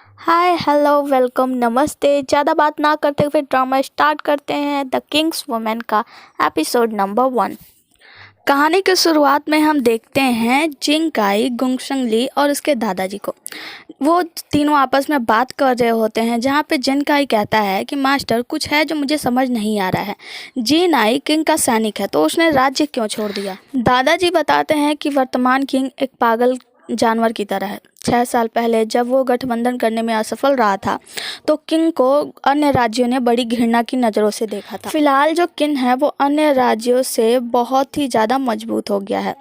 Hi hello welcome नमस्ते। ज़्यादा बात ना करते हुए ड्रामा स्टार्ट करते हैं द किंग्स वुमेन का एपिसोड नंबर 1। कहानी की शुरुआत में हम देखते हैं जिंग काई, गुंगशंग ली और उसके दादाजी को। वो तीनों आपस में बात कर रहे होते हैं, जहाँ पे जिन काई कहता है कि मास्टर कुछ है जो मुझे समझ नहीं आ रहा है। जिन आई किंग का सैनिक है तो उसने राज्य क्यों छोड़ दिया। दादाजी बताते हैं कि वर्तमान किंग एक पागल जानवर की तरह है। 6 साल पहले जब वो गठबंधन करने में असफल रहा था तो किंग को अन्य राज्यों ने बड़ी घृणा की नज़रों से देखा था। फिलहाल जो किंग है वो अन्य राज्यों से बहुत ही ज़्यादा मजबूत हो गया है।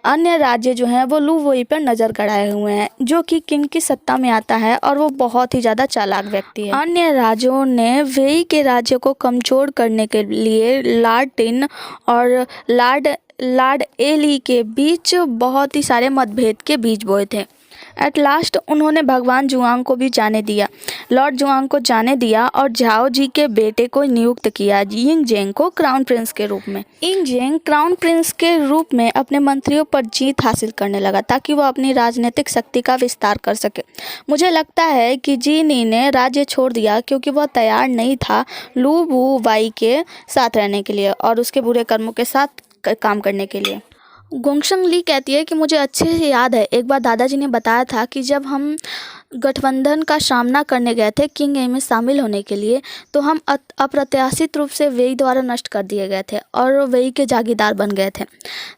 अन्य राज्य जो हैं वो लू वोई पर नज़र गड़ाए हुए हैं, जो कि किंग की सत्ता में आता है और वो बहुत ही ज़्यादा चालाक व्यक्ति है। अन्य राज्यों ने वेई के राज्य को कमज़ोर करने के लिए लॉर्ड टिन और लॉर्ड एली के बीच बहुत ही सारे मतभेद के बीज बोए थे। एट लास्ट उन्होंने भगवान जुआंग को भी जाने दिया, लॉर्ड जुआंग को जाने दिया और झाओ जी के बेटे को नियुक्त किया, यिंग जेंग को क्राउन प्रिंस के रूप में। यिंग जेंग क्राउन प्रिंस के रूप में अपने मंत्रियों पर जीत हासिल करने लगा ताकि वो अपनी राजनीतिक शक्ति का विस्तार कर सके। मुझे लगता है कि जीनी ने राज्य छोड़ दिया क्योंकि वह तैयार नहीं था लू वू वाई के साथ रहने के लिए और उसके बुरे कर्मों के साथ काम करने के लिए। गोंगशंग ली कहती है कि मुझे अच्छे से याद है, एक बार दादाजी ने बताया था कि जब हम गठबंधन का सामना करने गए थे किंग ए में शामिल होने के लिए, तो हम अप्रत्याशित रूप से वेई द्वारा नष्ट कर दिए गए थे और वेई के जागीरदार बन गए थे।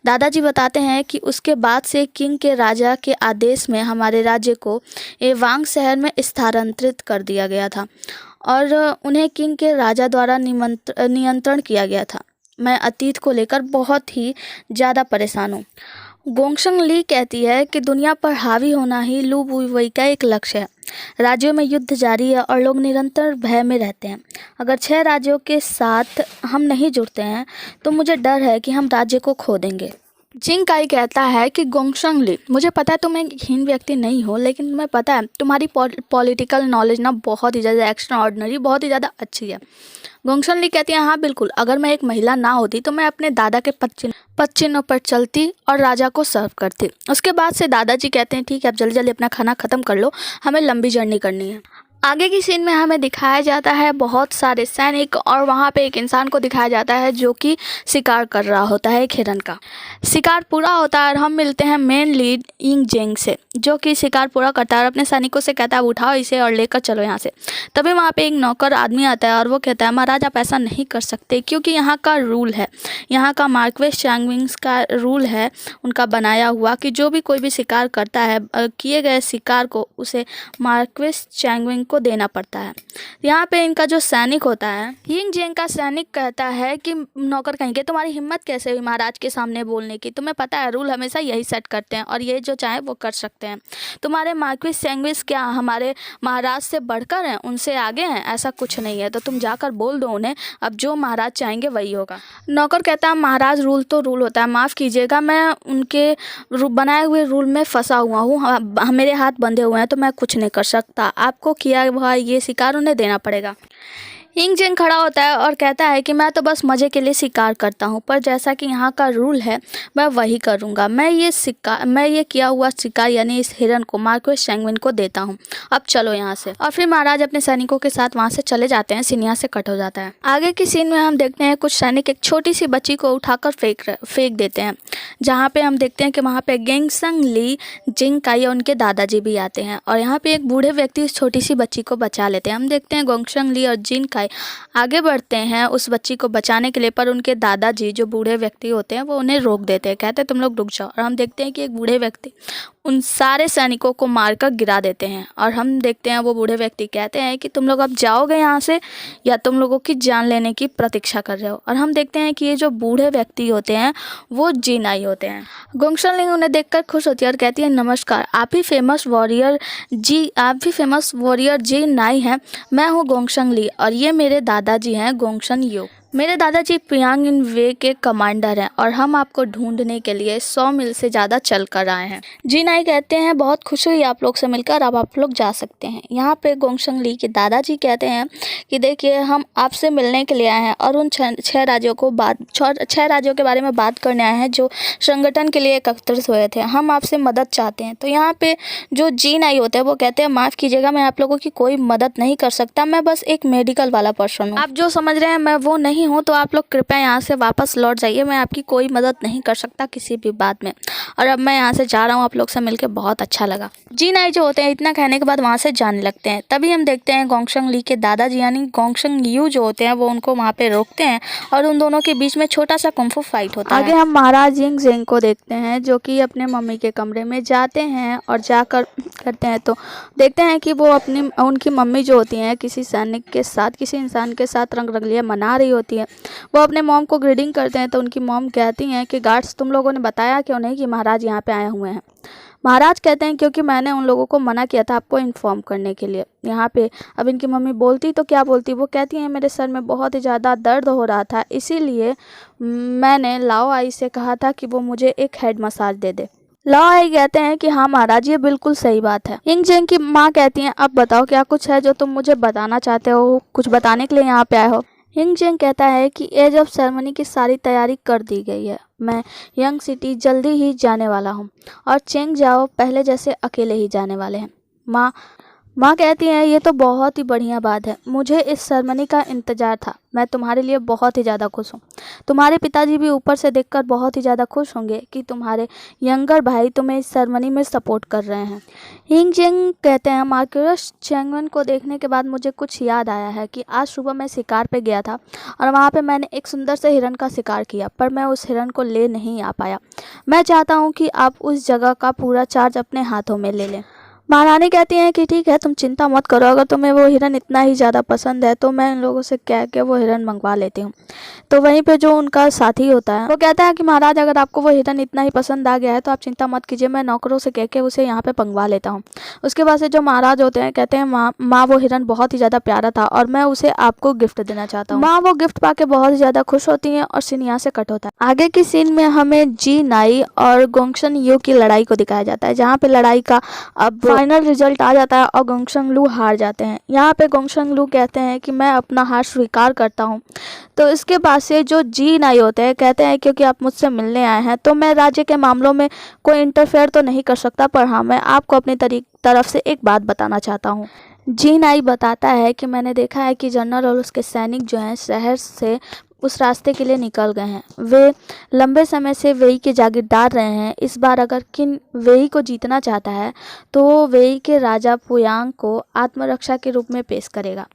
दादाजी बताते हैं कि उसके बाद से किंग के राजा के आदेश में हमारे राज्य को एवांग शहर में स्थानांतरित कर दिया गया था और उन्हें किंग के राजा द्वारा नियंत्रण किया गया था। मैं अतीत को लेकर बहुत ही ज़्यादा परेशान हूँ। गोंगशंग ली कहती है कि दुनिया पर हावी होना ही लू वुई का एक लक्ष्य है। राज्यों में युद्ध जारी है और लोग निरंतर भय में रहते हैं। अगर 6 राज्यों के साथ हम नहीं जुड़ते हैं तो मुझे डर है कि हम राज्य को खो देंगे। जिंग काई कहता है कि गोंगशंग ली, मुझे पता है तुम एक हीन व्यक्ति नहीं हो, लेकिन तुम्हें पता है तुम्हारी पॉलिटिकल नॉलेज ना बहुत ही ज़्यादा एक्स्ट्रा ऑर्डिनरी, बहुत ही ज़्यादा अच्छी है। गोंगशंग ली कहती है हाँ बिल्कुल, अगर मैं एक महिला ना होती तो मैं अपने दादा के पद चिन्हों पर चलती और राजा को सर्व करती। उसके बाद से दादाजी कहते हैं ठीक है, अब जल्दी जल्दी अपना खाना ख़त्म कर लो, हमें लंबी जर्नी करनी है। आगे की सीन में हमें दिखाया जाता है बहुत सारे सैनिक और वहाँ पे एक इंसान को दिखाया जाता है जो कि शिकार कर रहा होता है एक हिरन का। शिकार पूरा होता है और हम मिलते हैं मेन लीड यिंग जेंग से, जो कि शिकार पूरा करता है और अपने सैनिकों से कहता है उठाओ इसे और लेकर चलो यहाँ से। तभी वहाँ पे एक नौकर आदमी आता है और वो कहता है महाराज आप ऐसा नहीं कर सकते, क्योंकि यहाँ का रूल है, यहाँ का मार्क्वेस चैंगविंग्स का रूल है उनका बनाया हुआ कि जो भी कोई भी शिकार करता है किए गए शिकार को उसे मार्क्वेस चैंगविंग को देना पड़ता है। यहाँ पे इनका जो सैनिक होता है, यिंग जेंग का सैनिक कहता है कि नौकर कहेंगे तुम्हारी हिम्मत कैसे हुई महाराज के सामने बोलने की, तुम्हें पता है रूल हमेशा यही सेट करते हैं और ये जो चाहे वो कर सकते हैं। तुम्हारे मार्क्वेस चैंगविंग्स क्या हमारे महाराज से बढ़कर हैं, उनसे आगे हैं? ऐसा कुछ नहीं है, तो तुम जाकर बोल दो उन्हें, अब जो महाराज चाहेंगे वही होगा। नौकर कहता है महाराज रूल तो रूल होता है, माफ़ कीजिएगा मैं उनके बनाए हुए रूल में फंसा हुआ हूँ, मेरे हाथ बंधे हुए हैं तो मैं कुछ नहीं कर सकता, आपको किया हुआ ये शिकार उन्हें देना पड़ेगा। यिंग जेंग खड़ा होता है और कहता है कि मैं तो बस मज़े के लिए शिकार करता हूँ, पर जैसा कि यहाँ का रूल है मैं वही करूँगा। मैं ये किया हुआ शिकार यानी इस हिरन को मार्क्वेस चैंगविन को देता हूँ, अब चलो यहाँ से। और फिर महाराज अपने सैनिकों के साथ वहाँ से चले जाते हैं, सीन यहाँ से कट हो जाता है। आगे की सीन में हम देखते हैं कुछ सैनिक एक छोटी सी बच्ची को उठाकर फेंक देते हैं, जहाँ पे हम देखते हैं कि वहाँ पे गोंगशंग ली, जिंग काई और उनके दादाजी भी आते हैं और यहाँ पे एक बूढ़े व्यक्ति उस छोटी सी बच्ची को बचा लेते हैं। हम देखते हैं गोंगशंग ली और जिंग काई आगे बढ़ते हैं उस बच्ची को बचाने के लिए, पर उनके दादाजी जो बूढ़े व्यक्ति होते हैं वो उन्हें रोक देते हैं, कहते हैं तुम लोग रुक जाओ। और हम देखते हैं कि एक बूढ़े व्यक्ति उन सारे सैनिकों को मारकर गिरा देते हैं और हम देखते हैं वो बूढ़े व्यक्ति कहते हैं कि तुम लोग अब जाओगे यहाँ से या तुम लोगों की जान लेने की प्रतीक्षा कर रहे हो। और हम देखते हैं कि ये जो बूढ़े व्यक्ति होते हैं वो जीनाई होते हैं। गोंगशंग ली उन्हें देखकर खुश होती है और कहती है नमस्कार, आप ही फेमस वॉरियर जी नाई हैं, मैं हूँ गोंगशंग ली और ये मेरे दादाजी हैं गोंगशन यो। मेरे दादाजी पियांग इन वे के कमांडर हैं और हम आपको ढूंढने के लिए 100 मील से ज़्यादा चल कर आए हैं। जी नाई कहते हैं बहुत खुशी हुई आप लोग से मिलकर, अब आप लोग जा सकते हैं। यहाँ पे गोंगशंग ली के दादाजी कहते हैं कि देखिए हम आपसे मिलने के लिए आए हैं और उन छः राज्यों के बारे में बात करने आए हैं जो संगठन के लिए एकत्रित हुए थे। हम आपसे मदद चाहते हैं। तो यहाँ पे जो जी नाई होते हैं वो कहते हैं माफ़ कीजिएगा, मैं आप लोगों की कोई मदद नहीं कर सकता, मैं बस एक मेडिकल वाला पर्सन हूँ। आप जो समझ रहे हैं मैं वो नहीं हूँ, तो आप लोग कृपया यहाँ से वापस लौट जाइए, मैं आपकी कोई मदद नहीं कर सकता किसी भी बात में। और अब मैं यहाँ से जा रहा हूँ, आप लोग से मिलकर बहुत अच्छा लगा। जी नाई जो होते हैं इतना कहने के बाद वहाँ से जाने लगते हैं। तभी हम देखते हैं गोंगशंग ली के दादाजी यानी गोंगशंग यू जो होते हैं वो उनको वहाँ पे रोकते हैं और उन दोनों के बीच में छोटा सा कुंफू फाइट होता है। आगे हम महाराज यिंग जेंग को देखते हैं जो कि अपने मम्मी के कमरे में जाते हैं और जाकर करते हैं तो देखते हैं कि वो उनकी मम्मी जो होती हैं किसी सैनिक के साथ, किसी इंसान के साथ रंग रंगलियाँ मना रही होती है। वो अपने मॉम को ग्रीटिंग करते हैं तो उनकी मॉम कहती हैं कि गार्ड्स तुम लोगों ने बताया क्यों नहीं कि महाराज यहाँ पे आए हुए हैं। महाराज कहते हैं क्योंकि मैंने उन लोगों को मना किया था आपको इन्फॉर्म करने के लिए। यहाँ पे अब इनकी मम्मी बोलती तो क्या बोलती, वो कहती हैं मेरे सर में बहुत ही ज़्यादा दर्द हो रहा था, इसीलिए मैंने लाओ आई से कहा था कि वो मुझे एक हेड मसाज दे दे। लाओ आई कहते हैं कि हाँ महाराज ये बिल्कुल सही बात है। यिंग जेंग की माँ कहती हैं अब बताओ क्या कुछ है जो तुम मुझे बताना चाहते हो, कुछ बताने के लिए यहाँ पे आए हो। यिंग जेंग कहता है कि एज ऑफ सेरेमनी की सारी तैयारी कर दी गई है, मैं यंग सिटी जल्दी ही जाने वाला हूँ और चेंग जाओ पहले जैसे अकेले ही जाने वाले हैं। माँ कहती हैं ये तो बहुत ही बढ़िया बात है, मुझे इस सेरेमनी का इंतज़ार था, मैं तुम्हारे लिए बहुत ही ज़्यादा खुश हूँ। तुम्हारे पिताजी भी ऊपर से देखकर बहुत ही ज़्यादा खुश होंगे कि तुम्हारे यंगर भाई तुम्हें इस सेरेमनी में सपोर्ट कर रहे हैं। यिंग जेंग कहते हैं मार्क्यूरस चैंगवन को देखने के बाद मुझे कुछ याद आया है कि आज सुबह मैं शिकार पे गया था और वहाँ पे मैंने एक सुंदर से हिरन का शिकार किया, पर मैं उस हिरन को ले नहीं आ पाया। मैं चाहता हूँ कि आप उस जगह का पूरा चार्ज अपने हाथों में ले लें। महारानी कहती हैं कि ठीक है तुम चिंता मत करो, अगर तुम्हें वो हिरन इतना ही ज़्यादा पसंद है तो मैं इन लोगों से कह के वो हिरन मंगवा लेती हूँ। तो वहीं पे जो उनका साथी होता है वो कहता है कि महाराज अगर आपको वो हिरन इतना ही पसंद आ गया है तो आप चिंता मत कीजिए, मैं नौकरों से कह के उसे यहाँ पे मंगवा लेता हूँ। उसके बाद से जो महाराज होते हैं कहते हैं माँ वो हिरन बहुत ही ज़्यादा प्यारा था और मैं उसे आपको गिफ्ट देना चाहता हूँ। माँ वो गिफ्ट पा के बहुत ही ज़्यादा खुश होती हैं और सीन यहाँ से कट होता है। आगे की सीन में हमें जी नाई और गोंगशन यू की लड़ाई को दिखाया जाता है, जहाँ पे लड़ाई का अब फाइनल रिजल्ट आ जाता है और गोंगशंग लू हार जाते हैं। यहाँ पे गोंगशंग लू कहते हैं कि मैं अपना हार स्वीकार करता हूँ। तो इसके बाद से जो जी नाई होते हैं कहते हैं क्योंकि आप मुझसे मिलने आए हैं तो मैं राज्य के मामलों में कोई इंटरफेयर तो नहीं कर सकता, पर हाँ मैं आपको अपनी तरफ से एक बात बताना चाहता हूँ। जी नाई बताता है कि मैंने देखा है कि जनरल और उसके सैनिक जो हैं शहर से उस रास्ते के लिए निकल गए हैं। वे लंबे समय से वेई के जागीरदार रहे हैं। इस बार अगर किन वेई को जीतना चाहता है तो वो वेई के राजा पुयांग को आत्मरक्षा के रूप में पेश करेगा।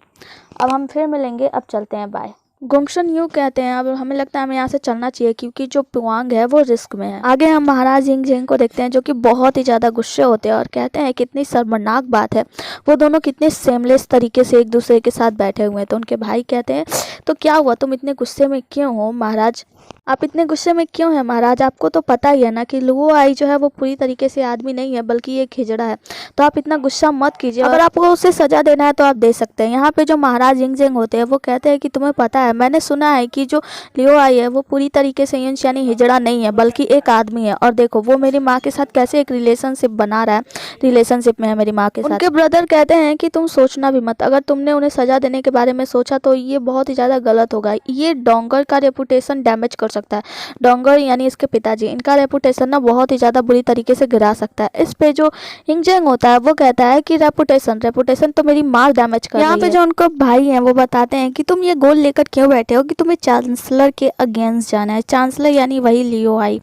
अब हम फिर मिलेंगे, अब चलते हैं, बाय। गोंगशन यू कहते हैं अब हमें लगता है हमें यहाँ से चलना चाहिए क्योंकि जो पुआंग है वो रिस्क में है। आगे हम महाराज यिंग जेंग को देखते हैं जो कि बहुत ही ज़्यादा गुस्से होते हैं और कहते हैं कितनी शर्मनाक बात है, वो दोनों कितने सेमलेस तरीके से एक दूसरे के साथ बैठे हुए हैं। तो उनके भाई कहते हैं तो क्या हुआ, तुम इतने गुस्से में क्यों हो महाराज, आप इतने गुस्से में क्यों हैं महाराज, आपको तो पता ही है ना कि लुओ आई जो है वो पूरी तरीके से आदमी नहीं है बल्कि ये खिजड़ा है, तो आप इतना गुस्सा मत कीजिए, अगर आपको उसे सजा देना है तो आप दे सकते हैं। यहाँ पे जो महाराज यिंग जेंग होते हैं वो कहते हैं कि तुम्हें पता है मैंने सुना है कि जो लियो आई है वो पूरी तरीके से यानी हिजड़ा नहीं है बल्कि एक आदमी है, और देखो वो मेरी माँ के साथ कैसे एक रिलेशनशिप बना रहा है, रिलेशनशिप में है मेरी माँ के साथ। उनके ब्रदर कहते हैं कि तुम सोचना भी मत, अगर तुमने उन्हें सजा देने के बारे में सोचा तो ये बहुत ही ज़्यादा गलत होगा, ये डोंगर का रेपुटेशन डैमेज कर सकता है। डोंगर यानी इसके पिताजी, इनका रेपुटेशन ना बहुत ही ज़्यादा बुरी तरीके से गिरा सकता है। इस पे जो यिंग जेंग होता है वो कहता है कि रेपुटेशन तो मेरी माँ डैमेज कर रही है। यहाँ पे जो उनको भाई हैं वो बताते हैं कि तुम ये गोल लेकर क्यों बैठे हो कि तुम्हें चांसलर के अगेंस्ट जाना है, चांसलर यानी वही लियो आई।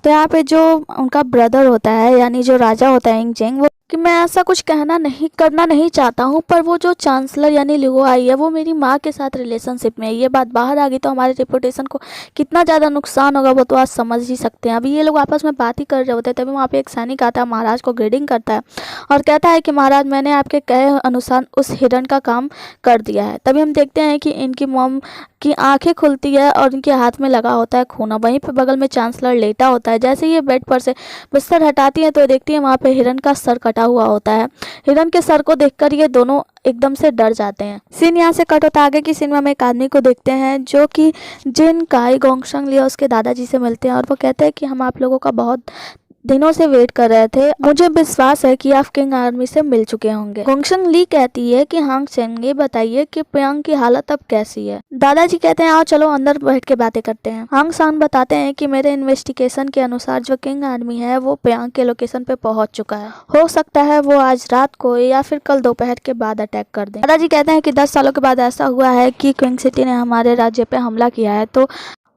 तो यहाँ पे जो उनका ब्रदर होता है यानी जो राजा होता है यिंग जेंग, वो कि मैं ऐसा कुछ करना नहीं चाहता हूँ, पर वो जो चांसलर यानी लियो आई है वो मेरी माँ के साथ रिलेशनशिप में है, ये बात बाहर आ गई तो हमारे रेपुटेशन को कितना ज़्यादा नुकसान होगा वो तो आज समझ ही सकते हैं। अभी ये लोग आपस में बात ही कर रहे होते हैं तभी वहाँ पे एक सैनिक आता है, महाराज को ग्रीटिंग करता है और कहता है कि महाराज मैंने आपके कहे अनुसार उस हिरन का काम कर दिया है। तभी हम देखते हैं कि इनकी मॉम की आंखें खुलती है और इनके हाथ में लगा होता है खूना, वहीं पे बगल में चांसलर लेटा होता है। जैसे ये बेड पर से बिस्तर हटाती है तो देखती है वहाँ पे हिरन का सर कटा कटा हुआ होता है। हिरन के सर को देखकर ये दोनों एकदम से डर जाते हैं। सीन यहाँ से कट होता है आगे की सीन में हम एक आदमी को देखते हैं जो कि जिन काई गोंगशंग लिया उसके दादाजी से मिलते हैं और वो कहते हैं कि हम आप लोगों का बहुत दिनों से वेट कर रहे थे, मुझे विश्वास है कि आप किंग आर्मी से मिल चुके होंगे। गोंगशंग ली कहती है कि हांग चेंग ये बताइए कि प्यांग की हालत अब कैसी है। दादाजी कहते हैं आओ चलो अंदर बैठ के बातें करते हैं। हांग सांग बताते हैं कि मेरे इन्वेस्टिगेशन के अनुसार जो किंग आर्मी है वो प्यांग के लोकेशन पे पहुंच चुका है। हो सकता है वो आज रात को या फिर कल दोपहर के बाद अटैक कर दे। दादाजी कहते हैं कि 10 सालों के बाद ऐसा हुआ है कि क्विंग सिटी ने हमारे राज्य पे हमला किया है, तो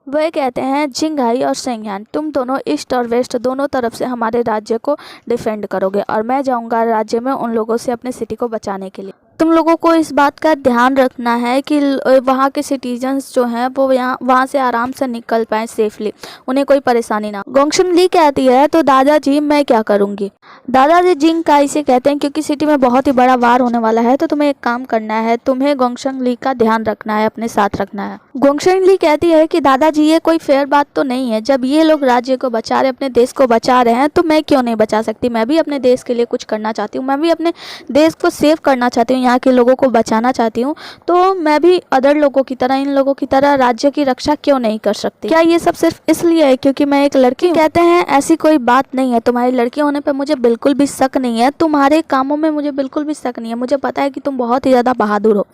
वह कहते हैं जिंगहाई और सेंगहान तुम दोनों ईस्ट और वेस्ट दोनों तरफ से हमारे राज्य को डिफेंड करोगे और मैं जाऊंगा राज्य में उन लोगों से अपने सिटी को बचाने के लिए। तुम लोगों को इस बात का ध्यान रखना है कि वहाँ के सिटीजन्स जो हैं वो वहाँ से आराम से निकल पाएँ सेफली, उन्हें कोई परेशानी ना। गोंगशंग ली कहती है तो दादाजी मैं क्या करूँगी। दादाजी जिंग काई से कहते हैं क्योंकि सिटी में बहुत ही बड़ा वार होने वाला है तो तुम्हें एक काम करना है, तुम्हें गोंगशंग ली का ध्यान रखना है, अपने साथ रखना है। गोंगशंग ली कहती है कि दादाजी ये कोई फेयर बात तो नहीं है, जब ये लोग राज्य को बचा रहे अपने देश को बचा रहे हैं तो मैं क्यों नहीं बचा सकती। मैं भी अपने देश के लिए कुछ करना चाहती हूँ, मैं भी अपने देश को सेव करना चाहती हूँ, यहाँ के लोगों को बचाना चाहती हूँ, तो मैं भी अदर लोगों की तरह इन लोगों की तरह राज्य की रक्षा क्यों नहीं कर सकती। क्या ये सब सिर्फ इसलिए है क्योंकि मैं एक लड़की हूँ? कहते हैं ऐसी कोई बात नहीं है, तुम्हारी लड़की होने पर मुझे बिल्कुल भी शक नहीं है, तुम्हारे कामों में मुझे बिल्कुल भी शक नहीं है, मुझे पता है कि तुम बहुत ही ज़्यादा बहादुर हो,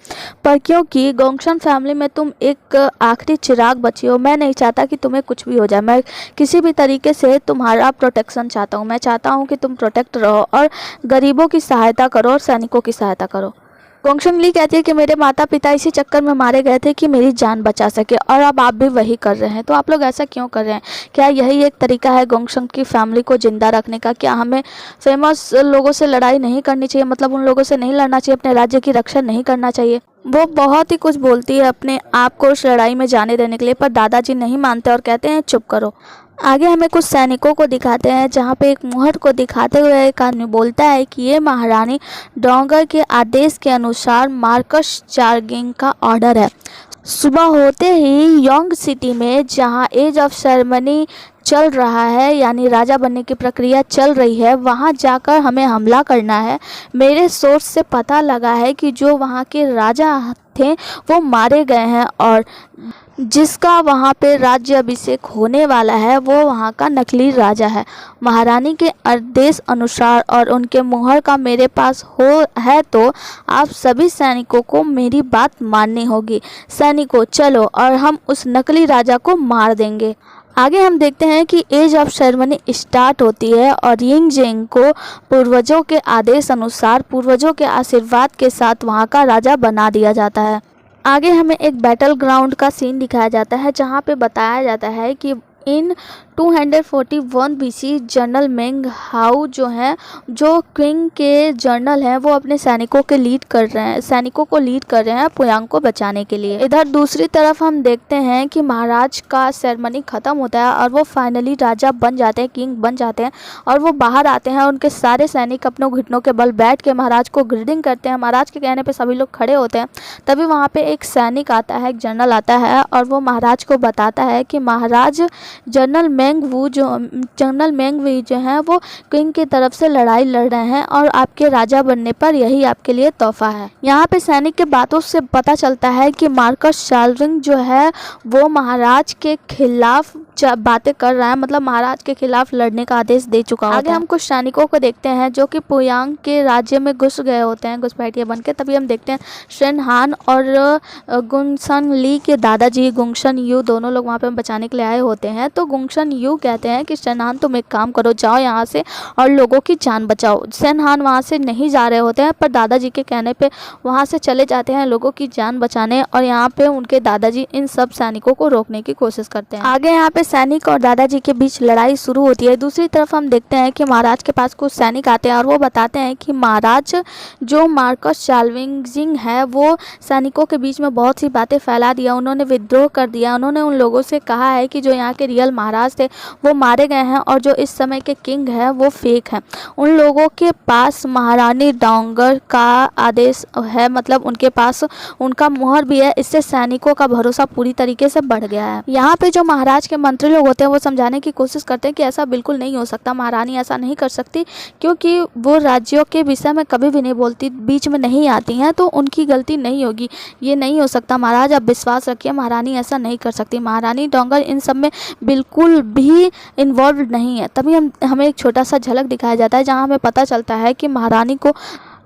पर क्योंकि गोंगशंग फैमिली में तुम एक आखिरी चिराग बची हो, मैं नहीं चाहता कि तुम्हें कुछ भी हो जाए। मैं किसी भी तरीके से तुम्हारा प्रोटेक्शन चाहता हूँ, मैं चाहता हूँ कि तुम प्रोटेक्ट रहो और गरीबों की सहायता करो और सैनिकों की सहायता करो। गोंगशंग ली कहती है कि मेरे माता पिता इसी चक्कर में मारे गए थे कि मेरी जान बचा सके और अब आप भी वही कर रहे हैं, तो आप लोग ऐसा क्यों कर रहे हैं। क्या यही एक तरीका है गोंगशंग की फैमिली को जिंदा रखने का। क्या हमें फेमस लोगों से लड़ाई नहीं करनी चाहिए, मतलब उन लोगों से नहीं लड़ना चाहिए, अपने राज्य की रक्षा नहीं करना चाहिए। वो बहुत ही कुछ बोलती है अपने आप को उस लड़ाई में जाने देने के लिए, पर दादाजी नहीं मानते और कहते हैं चुप करो। आगे हमें कुछ सैनिकों को दिखाते हैं जहाँ पे एक मुहर को दिखाते हुए एक आदमी बोलता है कि ये महारानी डोंगर के आदेश के अनुसार मार्कस चार्गिंग का ऑर्डर है। सुबह होते ही योंग सिटी में जहाँ एज ऑफ सेरेमनी चल रहा है, यानी राजा बनने की प्रक्रिया चल रही है, वहाँ जाकर हमें हमला करना है। मेरे सोर्स से पता लगा है कि जो वहाँ के राजा थे वो मारे गए हैं और जिसका वहाँ पे राज्य अभिषेक होने वाला है वो वहाँ का नकली राजा है। महारानी के आदेश अनुसार और उनके मुहर का मेरे पास है तो आप सभी सैनिकों को मेरी बात माननी होगी। सैनिकों चलो और हम उस नकली राजा को मार देंगे। आगे हम देखते हैं कि एज ऑफ सेरेमनी स्टार्ट होती है और यिंग जेंग को पूर्वजों के आदेश अनुसार पूर्वजों के आशीर्वाद के साथ वहाँ का राजा बना दिया जाता है। आगे हमें एक बैटल ग्राउंड का सीन दिखाया जाता है जहाँ पे बताया जाता है कि इन 241 BC जनरल मेंग हाउ जो हैं, जो क्विंग के जनरल हैं, वो अपने सैनिकों को लीड कर रहे हैं प्यांग को बचाने के लिए। इधर दूसरी तरफ हम देखते हैं कि महाराज का सेरेमनी ख़त्म होता है और वो फाइनली राजा बन जाते हैं, किंग बन जाते हैं और वो बाहर आते हैं। उनके सारे सैनिक अपने घुटनों के बल बैठ के महाराज को ग्रीटिंग करते हैं। महाराज के कहने पर सभी लोग खड़े होते हैं। तभी वहाँ पर एक सैनिक आता है, एक जनरल आता है और वो महाराज को बताता है कि महाराज जनरल मेंग वू जो हैं वो क्विंग की तरफ से लड़ाई लड़ रहे हैं और आपके राजा बनने पर यही आपके लिए तोहफा है। यहाँ पे सैनिक के बातों से पता चलता है कि मार्कस चार्जिंग जो है वो महाराज के खिलाफ बातें कर रहा है, मतलब महाराज के खिलाफ लड़ने का आदेश दे चुका है। आगे हम कुछ सैनिकों को देखते हैं जो कि प्यांग के राज्य में घुस गए होते हैं घुसपैठिए बन के। तभी हम देखते हैं शेन हान और गोंगशन ली के दादाजी गोंगशन यू दोनों लोग वहाँ पे बचाने के लिए आए होते हैं। तो गोंगशन यू कहते हैं कि शेन हान तुम एक काम करो, जाओ यहाँ से और लोगों की जान बचाओ। शेन हान वहाँ से नहीं जा रहे होते हैं पर दादाजी के कहने पे वहाँ से चले जाते हैं लोगों की जान बचाने और यहाँ पे उनके दादाजी इन सब सैनिकों को रोकने की कोशिश करते हैं। आगे यहाँ पे सैनिक और दादाजी के बीच लड़ाई शुरू होती है। दूसरी तरफ हम देखते हैं कि महाराज के पास कुछ सैनिक आते हैं और वो बताते हैं कि महाराज जो मार्कस चार्जिंग है वो सैनिकों के बीच में बहुत सी बातें फैला दिया, उन्होंने विद्रोह कर दिया। उन्होंने उन लोगों से कहा है कि जो यहाँ के रियल महाराज थे थे वो मारे गए हैं और जो इस समय के किंग हैं वो फेक हैं। उन लोगों के पास महारानी डोंगर का आदेश है, मतलब उनके पास उनका मुहर भी है। इससे सैनिकों का भरोसा पूरी तरीके से बढ़ गया है। यहाँ पे जो महाराज के मंत्री लोग होते हैं वो समझाने की कोशिश करते हैं कि ऐसा बिल्कुल नहीं हो सकता, महारानी ऐसा नहीं कर सकती, क्योंकि वो राज्यों के विषय में कभी भी नहीं बोलती, बीच में नहीं आती हैं, तो उनकी गलती नहीं होगी, ये नहीं हो सकता। महाराज आप विश्वास रखिए, महारानी ऐसा नहीं कर सकती, महारानी डोंगर इन सब में बिल्कुल भी इन्वॉल्व नहीं है। तभी हमें एक छोटा सा झलक दिखाया जाता है जहाँ हमें पता चलता है कि महारानी को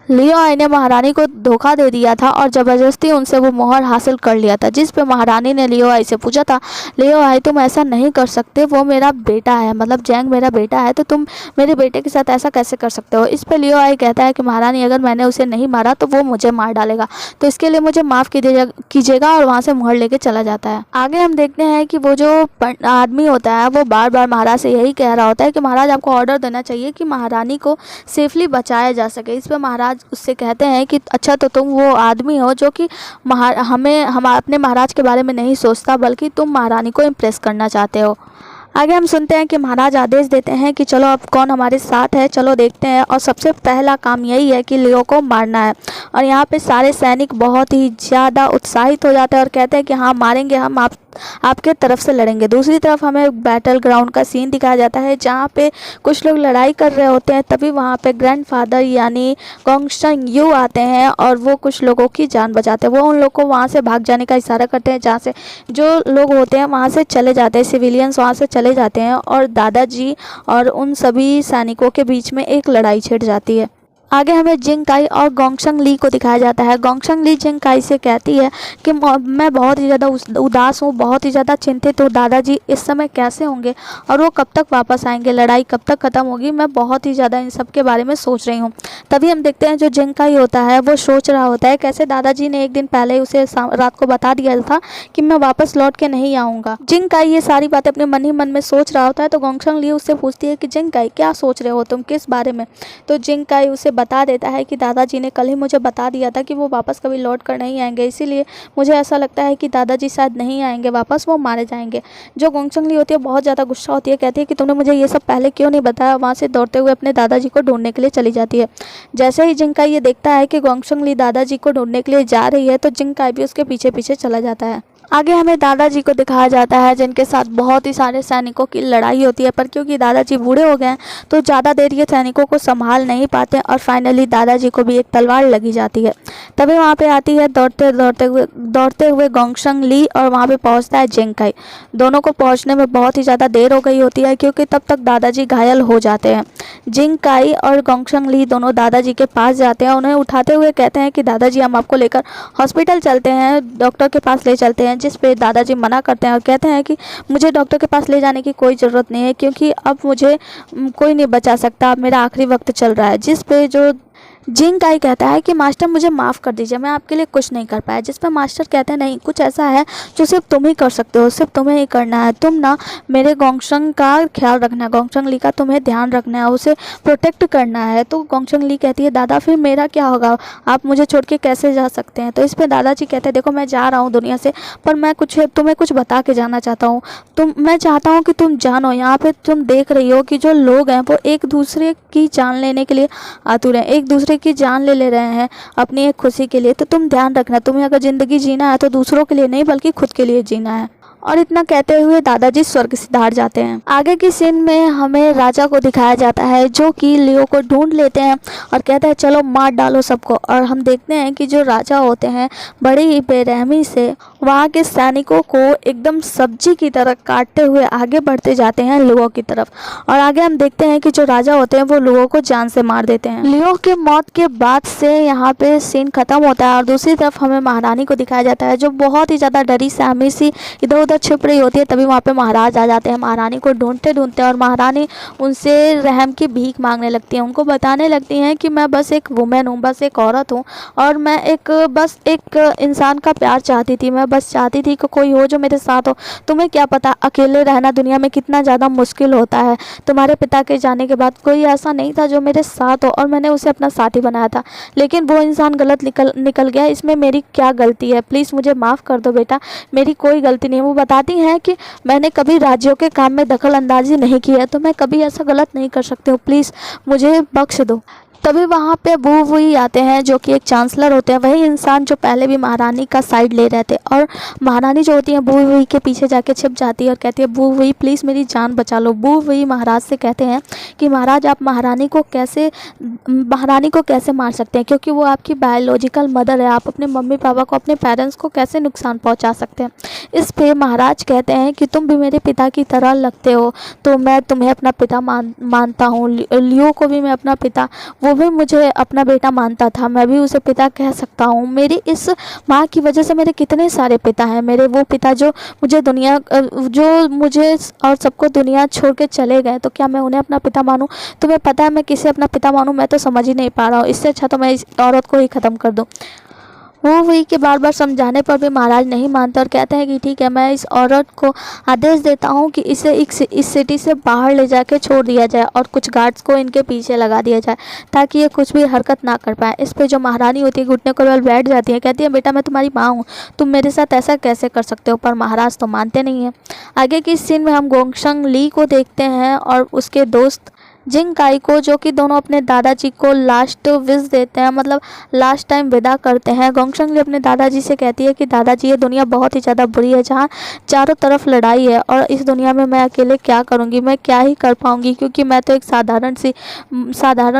लियो आई ने महारानी को धोखा दे दिया था और ज़बरदस्ती उनसे वो मोहर हासिल कर लिया था, जिस पे महारानी ने लियो आई से पूछा था, लियो आई तुम ऐसा नहीं कर सकते, वो मेरा बेटा है, मतलब जैंग मेरा बेटा है, तो तुम मेरे बेटे के साथ ऐसा कैसे कर सकते हो। इस पे लियो आई कहता है कि महारानी अगर मैंने उसे नहीं मारा तो वो मुझे मार डालेगा, तो इसके लिए मुझे माफ़ कीजिएगा, और वहाँ से मोहर लेके चला जाता है। आगे हम देखते हैं कि वो जो आदमी होता है वो बार बार महाराज से यही कह रहा होता है कि महाराज आपको ऑर्डर देना चाहिए कि महारानी को सेफली बचाया जा सके। इस पर महाराज उससे कहते हैं कि अच्छा तो तुम वो आदमी हो जो कि हम अपने महाराज के बारे में नहीं सोचता, बल्कि तुम महारानी को इम्प्रेस करना चाहते हो। आगे हम सुनते हैं कि महाराज आदेश देते हैं कि चलो अब कौन हमारे साथ है, चलो देखते हैं, और सबसे पहला काम यही है कि लियो को मारना है। और यहाँ पे सारे सैनिक बहुत ही ज़्यादा उत्साहित हो जाते हैं और कहते हैं कि हाँ मारेंगे, हम आपके तरफ से लड़ेंगे। दूसरी तरफ हमें बैटल ग्राउंड का सीन दिखाया जाता है जहाँ पे कुछ लोग लड़ाई कर रहे होते हैं। तभी वहाँ पे ग्रैंडफादर यानी गोंगशंग यू आते हैं और वो कुछ लोगों की जान बचाते हैं। वो उन लोग को वहाँ से भाग जाने का इशारा करते हैं, जहाँ से जो लोग होते हैं वहाँ से चले जाते हैं, सिविलियंस वहाँ से चले जाते हैं, और दादाजी और उन सभी सैनिकों के बीच में एक लड़ाई छिड़ जाती है। आगे हमें जिंग काई और गोंगशंग ली को दिखाया जाता है। गोंगशंग ली जिंग काई से कहती है कि मैं बहुत ही ज़्यादा उदास हूँ, बहुत ही ज़्यादा चिंतित हूँ, दादाजी इस समय कैसे होंगे और वो कब तक वापस आएंगे, लड़ाई कब तक ख़त्म होगी, मैं बहुत ही ज़्यादा इन सब के बारे में सोच रही हूँ। तभी हम देखते हैं जो जिंग काई होता है वो सोच रहा होता है कैसे दादाजी ने एक दिन पहले उसे रात को बता दिया था कि मैं वापस लौट के नहीं आऊँगा। जिंग काई ये सारी बातें अपने मन ही मन में सोच रहा होता है, तो गोंगशंग ली उससे पूछती है कि जिंग काई क्या सोच रहे हो तुम, किस बारे में। तो जिंग काई उसे बता देता है कि दादाजी ने कल ही मुझे बता दिया था कि वो वापस कभी लौट कर नहीं आएंगे, इसीलिए मुझे ऐसा लगता है कि दादाजी शायद नहीं आएंगे वापस, वो मारे जाएंगे। जो गोंगशंग ली होती है बहुत ज़्यादा गुस्सा होती है, कहती है कि तुमने मुझे ये सब पहले क्यों नहीं बताया। वहाँ से दौड़ते हुए अपने दादाजी को ढूंढने के लिए चली जाती है। जैसे ही जिंग काई ये देखता है कि गोंगशंग ली दादाजी को ढूंढने के लिए जा रही है, तो जिंग काई भी उसके पीछे पीछे चला जाता है। आगे हमें दादाजी को दिखाया जाता है जिनके साथ बहुत ही सारे सैनिकों की लड़ाई होती है, पर क्योंकि दादाजी बूढ़े हो गए हैं तो ज़्यादा देर ये सैनिकों को संभाल नहीं पाते और फाइनली दादाजी को भी एक तलवार लगी जाती है। तभी वहाँ पे आती है दौड़ते हुए गोंगशंग ली और वहाँ पे पहुँचता है जिंग काई। दोनों को पहुँचने में बहुत ही ज़्यादा देर हो गई होती है क्योंकि तब तक दादाजी घायल हो जाते हैं। जिंग काई और गोंगशंग ली दोनों दादाजी के पास जाते हैं, उन्हें उठाते हुए कहते हैं कि दादाजी हम आपको लेकर हॉस्पिटल चलते हैं, डॉक्टर के पास ले चलते हैं, जिस पे दादाजी मना करते हैं और कहते हैं कि मुझे डॉक्टर के पास ले जाने की कोई ज़रूरत नहीं है क्योंकि अब मुझे कोई नहीं बचा सकता, अब मेरा आखिरी वक्त चल रहा है। जिस पे जो जिंग काई कहता है कि मास्टर मुझे माफ़ कर दीजिए, मैं आपके लिए कुछ नहीं कर पाया। जिस पर मास्टर कहते हैं नहीं, कुछ ऐसा है जो सिर्फ तुम ही कर सकते हो, सिर्फ तुम्हें ही करना है, तुम ना मेरे गोंगशंग का ख्याल रखना है, गोंगशंग ली का तुम्हें ध्यान रखना है, उसे प्रोटेक्ट करना है। तो गोंगशंग ली कहती है दादा फिर मेरा क्या होगा, आप मुझे छोड़ के कैसे जा सकते हैं। तो इस पर दादाजी कहते हैं देखो मैं जा रहा हूँ दुनिया से, पर मैं तुम्हें कुछ बता के जाना चाहता हूँ। मैं चाहता हूँ कि तुम जानो, यहाँ पर तुम देख रही हो कि जो लोग हैं वो एक दूसरे की जान लेने के लिए आतुर हैं, एक दूसरे की जान ले रहे हैं अपनी एक खुशी के लिए। तो तुम ध्यान रखना, तुम्हें अगर ज़िंदगी जीना है तो दूसरों के लिए नहीं बल्कि खुद के लिए जीना है। और इतना कहते हुए दादाजी स्वर्ग सिधार जाते हैं। आगे की सीन में हमें राजा को दिखाया जाता है जो कि लियो को ढूंढ लेते हैं और कहते हैं चलो मार डालो सबको। और हम देखते हैं कि जो राजा होते हैं बड़ी ही बेरहमी से वहाँ के सैनिकों को एकदम सब्जी की तरह काटते हुए आगे बढ़ते जाते हैं लियो की तरफ। और आगे हम देखते हैं कि जो राजा होते हैं वो लियो को जान से मार देते हैं। लियो के मौत के बाद से यहाँ पे सीन खत्म होता है और दूसरी तरफ हमें महारानी को दिखाया जाता है जो बहुत ही ज़्यादा डरी सहमी सी इधर उधर छिप रही होती है। तभी वहाँ पे महाराज आ जाते हैं, महारानी को ढूंढते ढूंढते, और महारानी उनसे रहम की भीख मांगने लगती है, उनको बताने लगती हैं कि मैं बस एक वुमेन हूँ, बस एक औरत हूँ और मैं बस एक इंसान का प्यार चाहती थी, मैं बस चाहती थी कि कोई हो जो मेरे साथ हो। तुम्हें क्या पता अकेले रहना दुनिया में कितना ज़्यादा मुश्किल होता है। तुम्हारे पिता के जाने के बाद कोई ऐसा नहीं था जो मेरे साथ हो और मैंने उसे अपना साथी बनाया था, लेकिन वो इंसान गलत निकल गया, इसमें मेरी क्या गलती है, प्लीज़ मुझे माफ़ कर दो बेटा, मेरी कोई गलती नहीं है। वो बताती हैं कि मैंने कभी राज्यों के काम में दखल अंदाजी नहीं की है, तो मैं कभी ऐसा गलत नहीं कर सकती हूँ, प्लीज़ मुझे बख्श दो। तभी वहाँ पे बू वही आते हैं जो कि एक चांसलर होते हैं, वही इंसान जो पहले भी महारानी का साइड ले रहे थे। और महारानी जो होती है बू वही के पीछे जाके छिप जाती है और कहती है बू वही प्लीज़ मेरी जान बचा लो। बू वही महाराज से कहते हैं कि महाराज आप महारानी को कैसे मार सकते हैं, क्योंकि वो आपकी बायोलॉजिकल मदर है, आप अपने मम्मी पापा को, अपने पेरेंट्स को कैसे नुकसान पहुँचा सकते हैं। इस पे महाराज कहते हैं कि तुम भी मेरे पिता की तरह लगते हो, तो मैं तुम्हें अपना पिता मानता हूँ। लियो को भी मैं अपना पिता, वो भी मुझे अपना बेटा मानता था, मैं भी उसे पिता कह सकता हूँ। मेरी इस माँ की वजह से मेरे कितने सारे पिता हैं, मेरे वो पिता जो मुझे और सबको दुनिया छोड़ के चले गए, तो क्या मैं उन्हें अपना पिता मानूँ? तुम्हें पता है मैं किसे अपना पिता मानूँ? मैं तो समझ ही नहीं पा रहा हूँ। इससे अच्छा तो मैं इस औरत को ही ख़त्म कर दूँ। वो वही के बार बार समझाने पर भी महाराज नहीं मानते और कहते हैं कि ठीक है, मैं इस औरत को आदेश देता हूँ कि इसे इस सिटी से बाहर ले जाके छोड़ दिया जाए और कुछ गार्ड्स को इनके पीछे लगा दिया जाए ताकि ये कुछ भी हरकत ना कर पाए। इस पे जो महारानी होती है घुटने को बल बैठ जाती है, कहती है बेटा मैं तुम्हारी माँ हूँ, तुम मेरे साथ ऐसा कैसे कर सकते हो? पर महाराज तो मानते नहीं हैं। आगे की सीन में हम गोंगशंग ली को देखते हैं और उसके दोस्त जिंग काई को, जो कि दोनों अपने दादाजी को लास्ट विश देते हैं, मतलब लास्ट टाइम विदा करते हैं। गोंगशंग ली अपने दादाजी से कहती है कि दादाजी ये दुनिया बहुत ही ज़्यादा बुरी है, जहाँ चारों तरफ लड़ाई है और इस दुनिया में मैं अकेले क्या करूँगी, मैं क्या ही कर पाऊँगी, क्योंकि मैं तो एक साधारण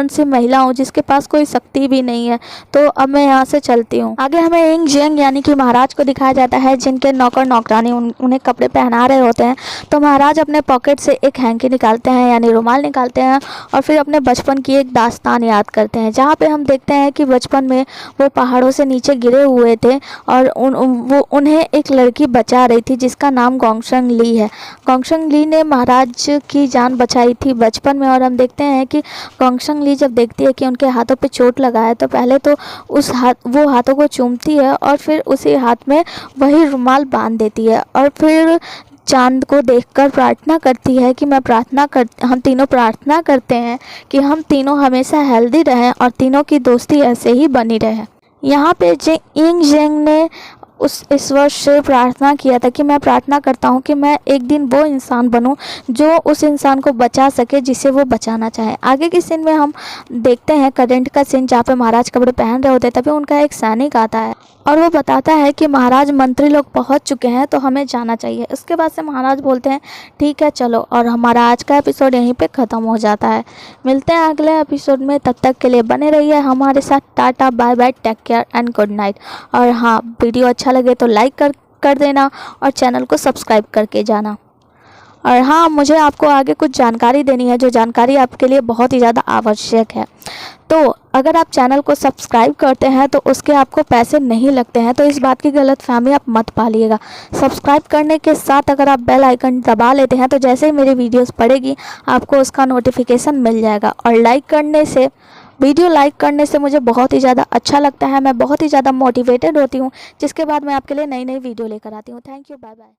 सी महिला हूँ जिसके पास कोई शक्ति भी नहीं है। तो अब मैं यहाँ से चलती हूँ। आगे हमें इंग जेंग यानी कि महाराज को दिखाया जाता है, जिनके नौकर नौकरानी उन्हें कपड़े पहना रहे होते हैं। तो महाराज अपने पॉकेट से एक हैंकी निकालते हैं यानी रुमाल निकालते हैं और फिर अपने बचपन की एक दास्तान याद करते हैं, जहाँ पे हम देखते हैं कि बचपन में वो पहाड़ों से नीचे गिरे हुए थे और उन्हें एक लड़की बचा रही थी जिसका नाम गोंगशंग ली है। गोंगशंग ली ने महाराज की जान बचाई थी बचपन में और हम देखते हैं कि गोंगशंग ली जब देखती है कि उनके हाथों पे चोट लगा है तो पहले तो वो हाथों को चूमती है और फिर उसी हाथ में वही रुमाल बांध देती है और फिर चांद को देखकर प्रार्थना करती है कि हम तीनों प्रार्थना करते हैं कि हम तीनों हमेशा हेल्दी रहें और तीनों की दोस्ती ऐसे ही बनी रहे। यहाँ पे इंग जेंग ने उस ईश्वर से प्रार्थना किया था कि मैं प्रार्थना करता हूँ कि मैं एक दिन वो इंसान बनूँ जो उस इंसान को बचा सके जिसे वो बचाना चाहे। आगे की सीन में हम देखते हैं करंट का सीन, जहाँ पे महाराज कपड़े पहन रहे होते हैं। तभी उनका एक सैनिक आता है और वो बताता है कि महाराज मंत्री लोग पहुंच चुके हैं तो हमें जाना चाहिए। उसके बाद से महाराज बोलते हैं ठीक है चलो, और हमारा आज का एपिसोड यहीं पे ख़त्म हो जाता है। मिलते हैं अगले एपिसोड में, तब तक के लिए बने रहिए हमारे साथ। Tata bye bye, take care and good night. और हाँ, वीडियो अच्छा लगे तो लाइक कर देना और चैनल को सब्सक्राइब करके जाना। और हाँ, मुझे आपको आगे कुछ जानकारी देनी है, जो जानकारी आपके लिए बहुत ही ज़्यादा आवश्यक है। तो अगर आप चैनल को सब्सक्राइब करते हैं तो उसके आपको पैसे नहीं लगते हैं, तो इस बात की गलतफहमी आप मत पालिएगा। सब्सक्राइब करने के साथ अगर आप बेल आइकन दबा लेते हैं तो जैसे ही मेरी वीडियोस पड़ेगी आपको उसका नोटिफिकेशन मिल जाएगा। और वीडियो लाइक करने से मुझे बहुत ही ज़्यादा अच्छा लगता है, मैं बहुत ही ज़्यादा मोटिवेटेड होती हूँ, जिसके बाद मैं आपके लिए नई वीडियो लेकर आती हूँ। Thank you, bye bye.